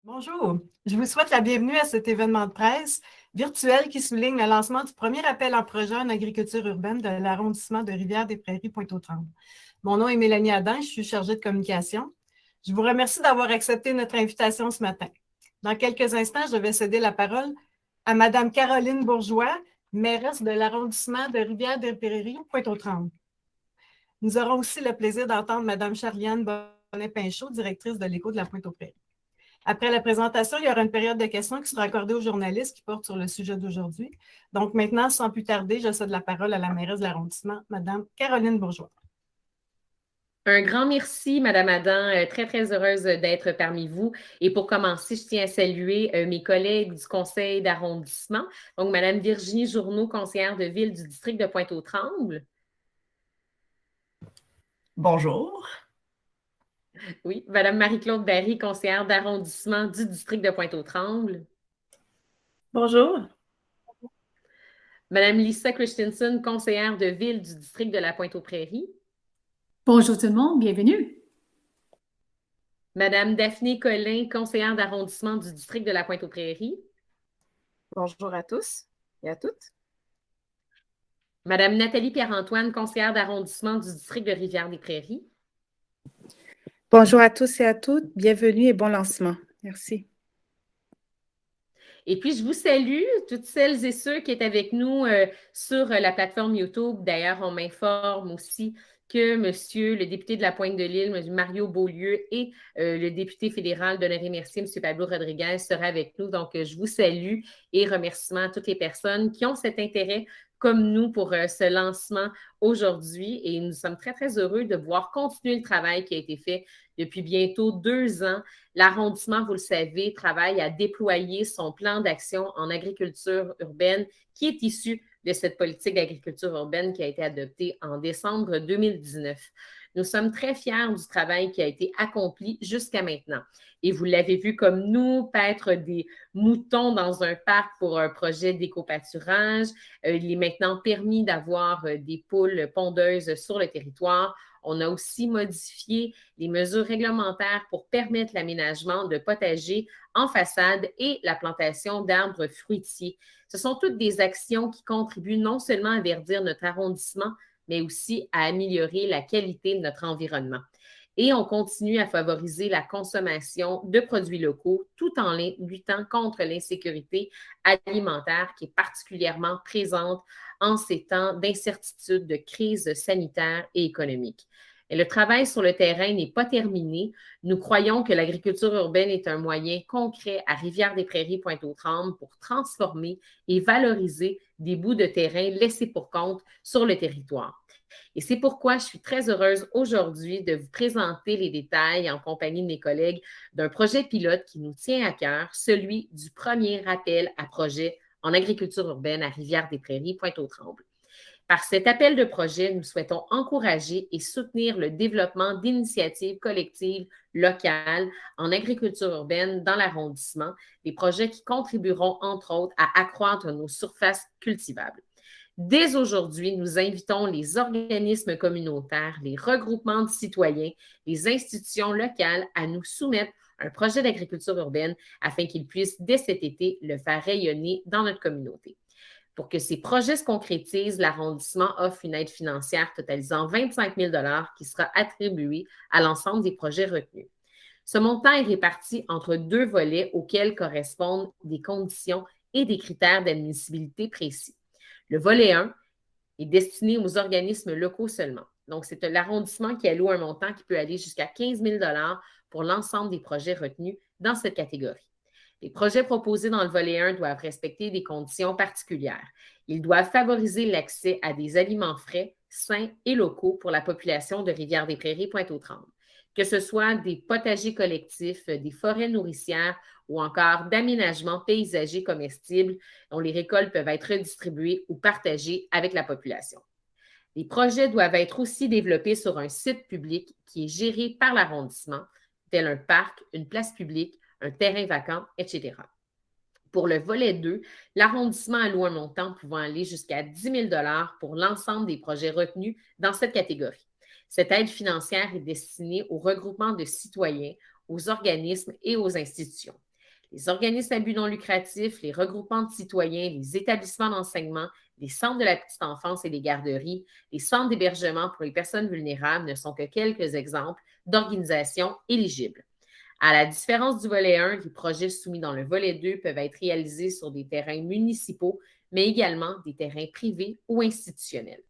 Bonjour, je vous souhaite la bienvenue à cet événement de presse virtuel qui souligne le lancement du premier appel en projet en agriculture urbaine de l'arrondissement de Rivière-des-Prairies, Pointe-aux-Trembles. Mon nom est Mélanie Adam, je suis chargée de communication. Je vous remercie d'avoir accepté notre invitation ce matin. Dans quelques instants, je vais céder la parole à Mme Caroline Bourgeois, mairesse de l'arrondissement de Rivière-des-Prairies, Pointe-aux-Trembles. Nous aurons aussi le plaisir d'entendre Mme Charliane Bonnet-Pinchot, directrice de l'Écho de la Pointe-aux-Prairies. Après la présentation, il y aura une période de questions qui sera accordée aux journalistes qui portent sur le sujet d'aujourd'hui. Donc maintenant, sans plus tarder, je cède la parole à la mairesse de l'arrondissement, Mme Caroline Bourgeois. Un grand merci, Madame Adam. Très, très heureuse d'être parmi vous. Et pour commencer, je tiens à saluer mes collègues du conseil d'arrondissement. Donc, Madame Virginie Journeau, conseillère de ville du district de Pointe-aux-Trembles. Bonjour. Oui, Madame Marie-Claude Barry, conseillère d'arrondissement du district de Pointe-aux-Trembles. Bonjour. Madame Lisa Christensen, conseillère de ville du district de la Pointe-aux-Prairies. Bonjour tout le monde, bienvenue. Madame Daphné Collin, conseillère d'arrondissement du district de la Pointe-aux-Prairies. Bonjour à tous et à toutes. Madame Nathalie Pierre-Antoine, conseillère d'arrondissement du district de Rivière-des-Prairies. Bonjour à tous et à toutes, bienvenue et bon lancement. Merci. Et puis, je vous salue, toutes celles et ceux qui sont avec nous sur la plateforme YouTube. D'ailleurs, on m'informe aussi que monsieur le député de la Pointe-de-l'Île, M. Mario Beaulieu, et le député fédéral d'Honoré-Mercier, M. Pablo Rodriguez, sera avec nous. Donc, je vous salue et remerciements à toutes les personnes qui ont cet intérêt comme nous pour ce lancement aujourd'hui. Et nous sommes très, très heureux de pouvoir continuer le travail qui a été fait depuis bientôt 2 ans. L'arrondissement, vous le savez, travaille à déployer son plan d'action en agriculture urbaine qui est issu de cette politique d'agriculture urbaine qui a été adoptée en décembre 2019. Nous sommes très fiers du travail qui a été accompli jusqu'à maintenant. Et vous l'avez vu comme nous, paître des moutons dans un parc pour un projet d'éco-pâturage. Il est maintenant permis d'avoir des poules pondeuses sur le territoire. On a aussi modifié les mesures réglementaires pour permettre l'aménagement de potagers en façade et la plantation d'arbres fruitiers. Ce sont toutes des actions qui contribuent non seulement à verdir notre arrondissement, mais aussi à améliorer la qualité de notre environnement. Et on continue à favoriser la consommation de produits locaux tout en luttant contre l'insécurité alimentaire qui est particulièrement présente en ces temps d'incertitude, de crise sanitaire et économique. Et le travail sur le terrain n'est pas terminé. Nous croyons que l'agriculture urbaine est un moyen concret à Rivière-des-Prairies, Pointe-aux-Trembles pour transformer et valoriser des bouts de terrain laissés pour compte sur le territoire. Et c'est pourquoi je suis très heureuse aujourd'hui de vous présenter les détails en compagnie de mes collègues d'un projet pilote qui nous tient à cœur, celui du premier appel à projet en agriculture urbaine à Rivière-des-Prairies, Pointe-aux-Trembles. Par cet appel de projet, nous souhaitons encourager et soutenir le développement d'initiatives collectives locales en agriculture urbaine dans l'arrondissement, des projets qui contribueront, entre autres, à accroître nos surfaces cultivables. Dès aujourd'hui, nous invitons les organismes communautaires, les regroupements de citoyens, les institutions locales à nous soumettre un projet d'agriculture urbaine afin qu'ils puissent, dès cet été, le faire rayonner dans notre communauté. Pour que ces projets se concrétisent, l'arrondissement offre une aide financière totalisant 25 000 qui sera attribuée à l'ensemble des projets retenus. Ce montant est réparti entre 2 volets auxquels correspondent des conditions et des critères d'admissibilité précis. Le volet 1 est destiné aux organismes locaux seulement. Donc, c'est l'arrondissement qui alloue un montant qui peut aller jusqu'à 15 000 pour l'ensemble des projets retenus dans cette catégorie. Les projets proposés dans le volet 1 doivent respecter des conditions particulières. Ils doivent favoriser l'accès à des aliments frais, sains et locaux pour la population de Rivière-des-Prairies, Pointe-aux-Trembles. Que ce soit des potagers collectifs, des forêts nourricières ou encore d'aménagements paysagers comestibles dont les récoltes peuvent être redistribuées ou partagées avec la population. Les projets doivent être aussi développés sur un site public qui est géré par l'arrondissement, tel un parc, une place publique, un terrain vacant, etc. Pour le volet 2, l'arrondissement alloue un montant pouvant aller jusqu'à 10 000 pour l'ensemble des projets retenus dans cette catégorie. Cette aide financière est destinée au regroupement de citoyens, aux organismes et aux institutions. les organismes à but non lucratif, les regroupements de citoyens, les établissements d'enseignement, les centres de la petite enfance et les garderies, les centres d'hébergement pour les personnes vulnérables ne sont que quelques exemples d'organisations éligibles. À la différence du volet 1, les projets soumis dans le volet 2 peuvent être réalisés sur des terrains municipaux, mais également des terrains privés ou institutionnels.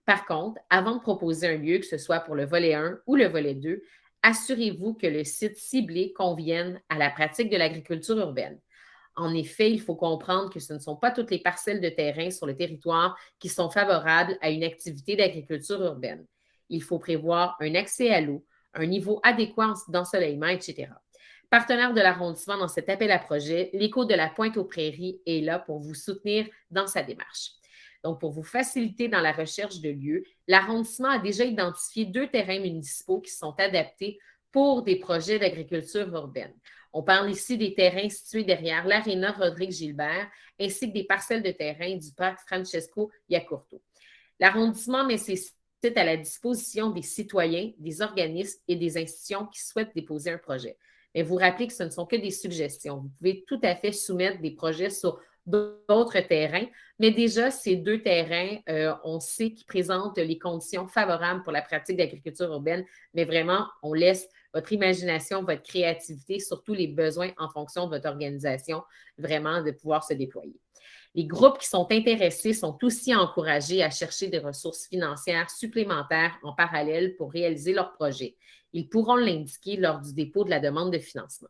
Par contre, avant de proposer un lieu, que ce soit pour le volet 1 ou le volet 2, assurez-vous que le site ciblé convienne à la pratique de l'agriculture urbaine. En effet, il faut comprendre que ce ne sont pas toutes les parcelles de terrain sur le territoire qui sont favorables à une activité d'agriculture urbaine. Il faut prévoir un accès à l'eau, un niveau adéquat d'ensoleillement, etc. Partenaire de l'arrondissement dans cet appel à projet, l'Éco de la Pointe-aux-Prairies est là pour vous soutenir dans sa démarche. Donc, pour vous faciliter dans la recherche de lieux, l'arrondissement a déjà identifié 2 terrains municipaux qui sont adaptés pour des projets d'agriculture urbaine. On parle ici des terrains situés derrière l'Aréna Rodrigue-Gilbert ainsi que des parcelles de terrain du parc Francesco Iacurto. L'arrondissement met ses sites à la disposition des citoyens, des organismes et des institutions qui souhaitent déposer un projet. Mais vous rappelez que ce ne sont que des suggestions. Vous pouvez tout à fait soumettre des projets sur d'autres terrains, mais déjà, ces 2 terrains, on sait qu'ils présentent les conditions favorables pour la pratique d'agriculture urbaine, mais vraiment, on laisse votre imagination, votre créativité, surtout les besoins en fonction de votre organisation, vraiment de pouvoir se déployer. Les groupes qui sont intéressés sont aussi encouragés à chercher des ressources financières supplémentaires en parallèle pour réaliser leur projet. Ils pourront l'indiquer lors du dépôt de la demande de financement.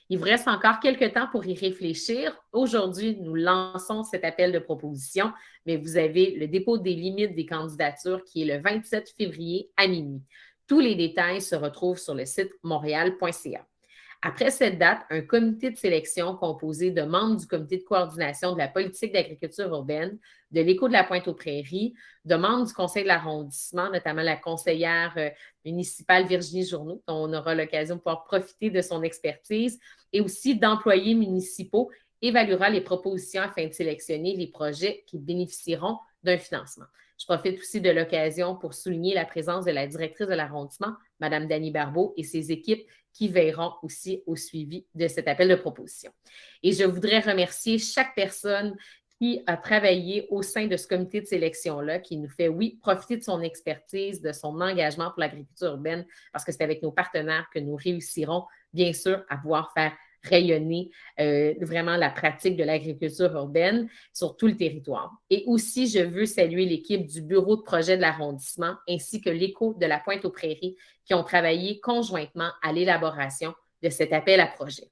Il vous reste encore quelques temps pour y réfléchir. Aujourd'hui, nous lançons cet appel de proposition, mais vous avez le dépôt des limites des candidatures qui est le 27 février à minuit. Tous les détails se retrouvent sur le site montréal.ca. Après cette date, un comité de sélection composé de membres du comité de coordination de la politique d'agriculture urbaine, de l'Éco de la Pointe-aux-Prairies, de membres du conseil de l'arrondissement, notamment la conseillère municipale Virginie Journeau, dont on aura l'occasion de pouvoir profiter de son expertise, et aussi d'employés municipaux, évaluera les propositions afin de sélectionner les projets qui bénéficieront d'un financement. Je profite aussi de l'occasion pour souligner la présence de la directrice de l'arrondissement, Mme Dany Barbeau, et ses équipes qui veilleront aussi au suivi de cet appel de proposition. Et je voudrais remercier chaque personne qui a travaillé au sein de ce comité de sélection-là, qui nous fait, oui, profiter de son expertise, de son engagement pour l'agriculture urbaine, parce que c'est avec nos partenaires que nous réussirons, bien sûr, à pouvoir faire rayonner vraiment la pratique de l'agriculture urbaine sur tout le territoire. Et aussi, je veux saluer l'équipe du bureau de projet de l'arrondissement ainsi que l'Éco de la Pointe-aux-Prairies qui ont travaillé conjointement à l'élaboration de cet appel à projet.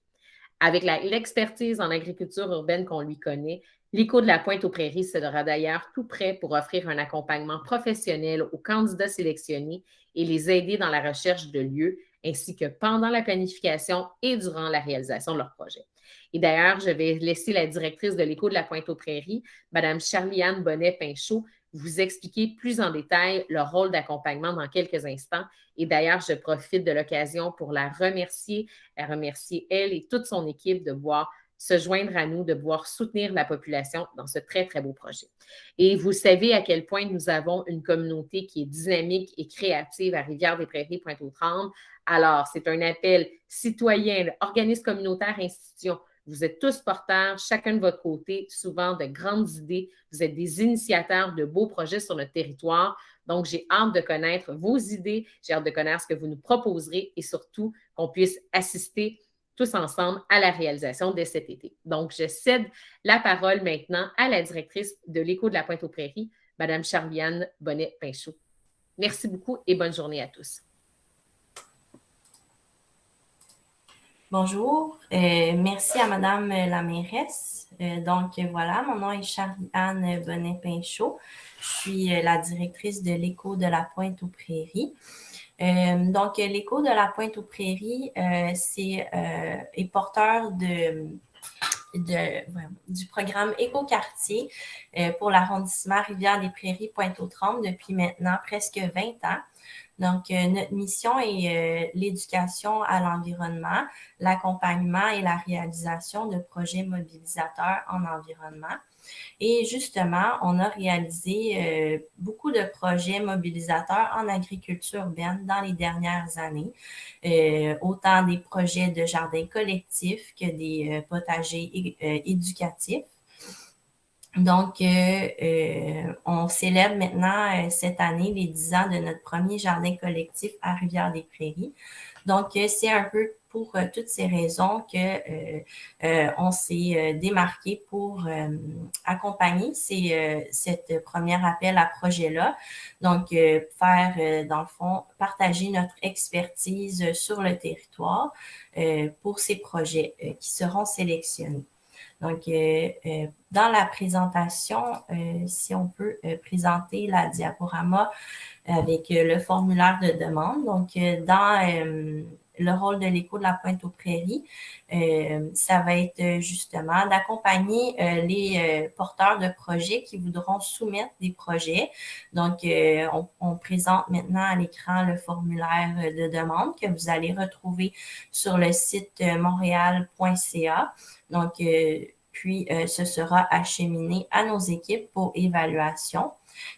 Avec l'expertise en agriculture urbaine qu'on lui connaît, l'Éco de la Pointe-aux-Prairies sera d'ailleurs tout prêt pour offrir un accompagnement professionnel aux candidats sélectionnés et les aider dans la recherche de lieux, ainsi que pendant la planification et durant la réalisation de leur projet. Et d'ailleurs, je vais laisser la directrice de l'Éco de la Pointe-aux-Prairies, Mme Charlie-Anne Bonnet-Pinchot, vous expliquer plus en détail leur rôle d'accompagnement dans quelques instants. Et d'ailleurs, je profite de l'occasion pour la remercier elle et toute son équipe de pouvoir se joindre à nous, de pouvoir soutenir la population dans ce très, très beau projet. Et vous savez à quel point nous avons une communauté qui est dynamique et créative à Rivière-des-Prairies, Pointe-aux-Trembles. Alors, c'est un appel citoyen, organismes communautaires, institutions. Vous êtes tous porteurs, chacun de votre côté, souvent de grandes idées. Vous êtes des initiateurs de beaux projets sur notre territoire. Donc, j'ai hâte de connaître vos idées, j'ai hâte de connaître ce que vous nous proposerez et surtout qu'on puisse assister tous ensemble à la réalisation de cet été. Donc, je cède la parole maintenant à la directrice de l'Éco de la Pointe-aux-Prairies, Mme Charlie-Anne Bonnet-Pinchot. Merci beaucoup et bonne journée à tous. Bonjour, merci à Madame la mairesse. Donc voilà, mon nom est Charlie-Anne Bonnet-Pinchot. Je suis la directrice de l'Éco de la Pointe-aux-Prairies. Donc l'Éco de la Pointe-aux-Prairies est porteur du programme Éco-quartier pour l'arrondissement Rivière-des-Prairies Pointe-aux-Trembles depuis maintenant presque 20 ans. Donc, notre mission est l'éducation à l'environnement, l'accompagnement et la réalisation de projets mobilisateurs en environnement. Et justement, on a réalisé beaucoup de projets mobilisateurs en agriculture urbaine dans les dernières années, autant des projets de jardins collectifs que des potagers éducatifs. Donc, on célèbre maintenant cette année les 10 ans de notre premier jardin collectif à Rivière-des-Prairies. Donc, c'est un peu pour toutes ces raisons que on s'est démarqué pour accompagner cette première appel à projet-là. Donc, faire, dans le fond, partager notre expertise sur le territoire pour ces projets qui seront sélectionnés. Donc, dans la présentation, si on peut présenter la diaporama avec le formulaire de demande. Donc, dans le rôle de l'Écho de la Pointe-aux-Prairies, ça va être justement d'accompagner les porteurs de projets qui voudront soumettre des projets. Donc, on présente maintenant à l'écran le formulaire de demande que vous allez retrouver sur le site montréal.ca. Donc, puis ce sera acheminé à nos équipes pour évaluation.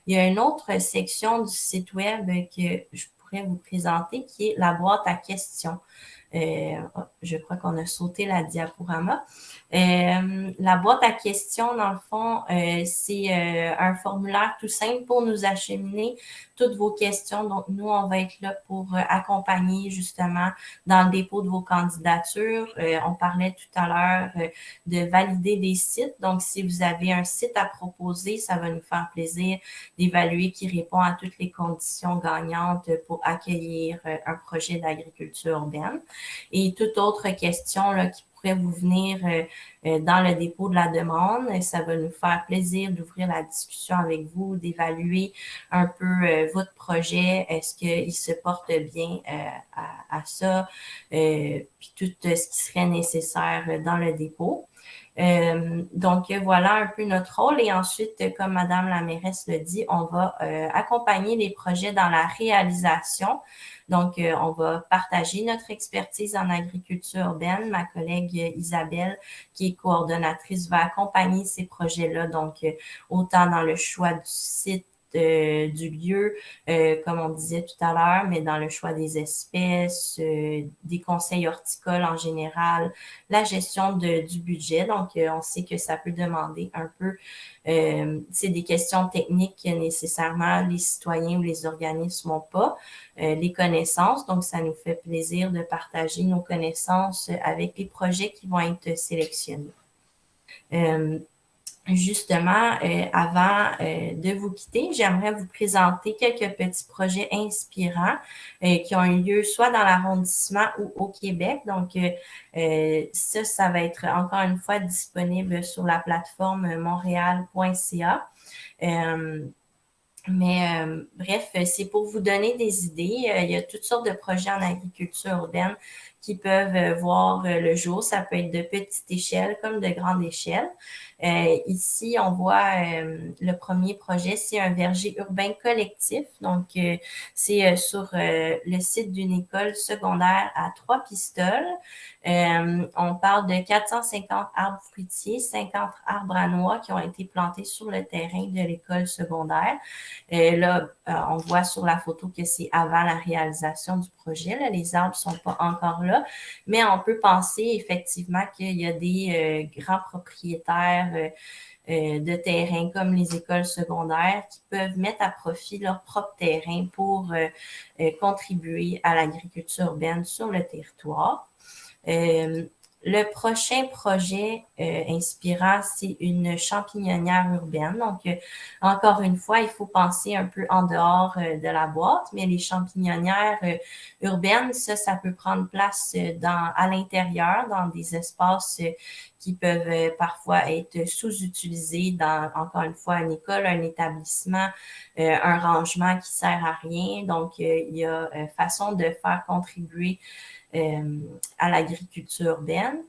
Il y a une autre section du site web que je pourrais vous présenter qui est la boîte à questions. Je crois qu'on a sauté la diaporama. La boîte à questions, dans le fond, c'est un formulaire tout simple pour nous acheminer toutes vos questions. Donc, nous, on va être là pour accompagner justement dans le dépôt de vos candidatures. On parlait tout à l'heure de valider des sites. Donc, si vous avez un site à proposer, ça va nous faire plaisir d'évaluer qui répond à toutes les conditions gagnantes pour accueillir un projet d'agriculture urbaine. Et toute autre question là, qui pourrait vous venir dans le dépôt de la demande. Ça va nous faire plaisir d'ouvrir la discussion avec vous, d'évaluer un peu votre projet. Est-ce qu'il se porte bien à ça? Puis tout ce qui serait nécessaire dans le dépôt. Donc, voilà un peu notre rôle. Et ensuite, comme Madame la mairesse le dit, on va accompagner les projets dans la réalisation. Donc, on va partager notre expertise en agriculture urbaine. Ma collègue Isabelle, qui est coordonnatrice, va accompagner ces projets-là. Donc, autant dans le choix du site, du lieu, comme on disait tout à l'heure, mais dans le choix des espèces, des conseils horticoles en général, la gestion du budget. Donc, on sait que ça peut demander un peu, c'est des questions techniques que nécessairement les citoyens ou les organismes n'ont pas, les connaissances. Donc, ça nous fait plaisir de partager nos connaissances avec les projets qui vont être sélectionnés. Justement, avant de vous quitter, j'aimerais vous présenter quelques petits projets inspirants qui ont eu lieu soit dans l'arrondissement ou au Québec. Donc, ça va être encore une fois disponible sur la plateforme montréal.ca. Mais bref, c'est pour vous donner des idées. Il y a toutes sortes de projets en agriculture urbaine qui peuvent voir le jour. Ça peut être de petite échelle comme de grande échelle. Ici, on voit le premier projet, c'est un verger urbain collectif. Donc, c'est sur le site d'une école secondaire à Trois-Pistoles. On parle de 450 arbres fruitiers, 50 arbres à noix qui ont été plantés sur le terrain de l'école secondaire. Là, on voit sur la photo que c'est avant la réalisation du projet. Là, les arbres ne sont pas encore là, mais on peut penser effectivement qu'il y a des grands propriétaires de terrain comme les écoles secondaires qui peuvent mettre à profit leur propre terrain pour contribuer à l'agriculture urbaine sur le territoire. Le prochain projet inspirant, c'est une champignonnière urbaine. Donc, encore une fois, il faut penser un peu en dehors de la boîte, mais les champignonnières urbaines, ça peut prendre place à l'intérieur, dans des espaces qui peuvent parfois être sous-utilisés dans, encore une fois, une école, un établissement, un rangement qui sert à rien. Donc, il y a façon de faire contribuer à l'agriculture urbaine.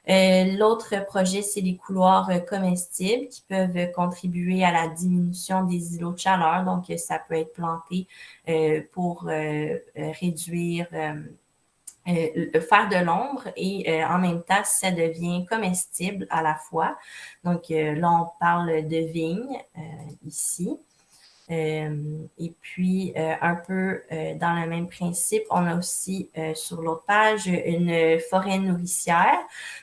L'autre projet, c'est les couloirs comestibles qui peuvent contribuer à la diminution des îlots de chaleur. Donc, ça peut être planté pour réduire, faire de l'ombre et en même temps, ça devient comestible à la fois. Donc, là, on parle de vignes ici. Et puis, un peu dans le même principe, on a aussi sur l'autre page une forêt nourricière.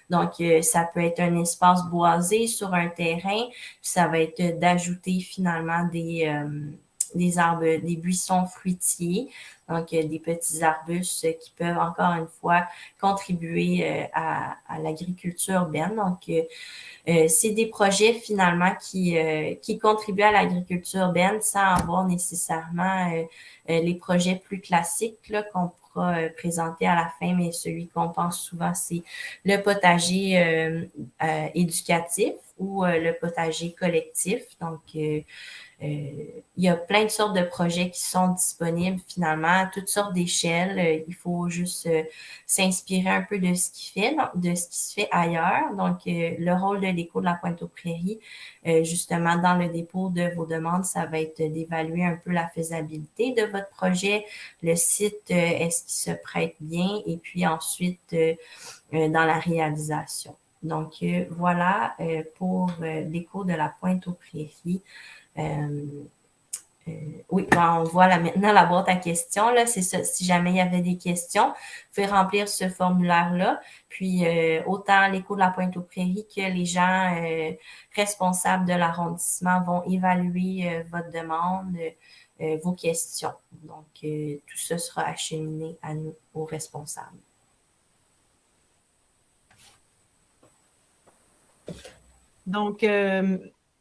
Donc, ça peut être un espace boisé sur un terrain, puis ça va être d'ajouter finalement des arbres, des buissons fruitiers, donc des petits arbustes qui peuvent encore une fois contribuer à l'agriculture urbaine. Donc, c'est des projets finalement qui contribuent à l'agriculture urbaine sans avoir nécessairement les projets plus classiques là, qu'on pourra présenter à la fin, mais celui qu'on pense souvent, c'est le potager éducatif ou le potager collectif. Donc, il y a plein de sortes de projets qui sont disponibles finalement, à toutes sortes d'échelles. Il faut juste s'inspirer un peu de ce qui se fait ailleurs. Donc, le rôle de l'Éco de la Pointe-aux-Prairies, justement, dans le dépôt de vos demandes, ça va être d'évaluer un peu la faisabilité de votre projet, le site, est-ce qu'il se prête bien, et puis ensuite, dans la réalisation. Donc, voilà pour l'Éco de la Pointe-aux-Prairies. Oui, on voit là maintenant la boîte à questions. Là, c'est ça. Si jamais il y avait des questions, vous pouvez remplir ce formulaire-là. Puis, autant l'Éco de la Pointe-aux-Prairies que les gens responsables de l'arrondissement vont évaluer votre demande, vos questions. Donc, tout ça sera acheminé à nous, aux responsables. Donc,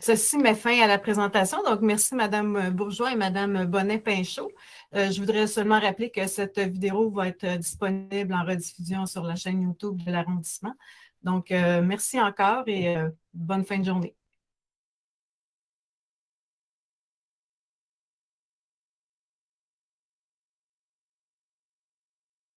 ceci met fin à la présentation. Donc, merci Mme Bourgeois et Mme Bonnet-Pinchot. Je voudrais seulement rappeler que cette vidéo va être disponible en rediffusion sur la chaîne YouTube de l'arrondissement. Donc, merci encore et bonne fin de journée.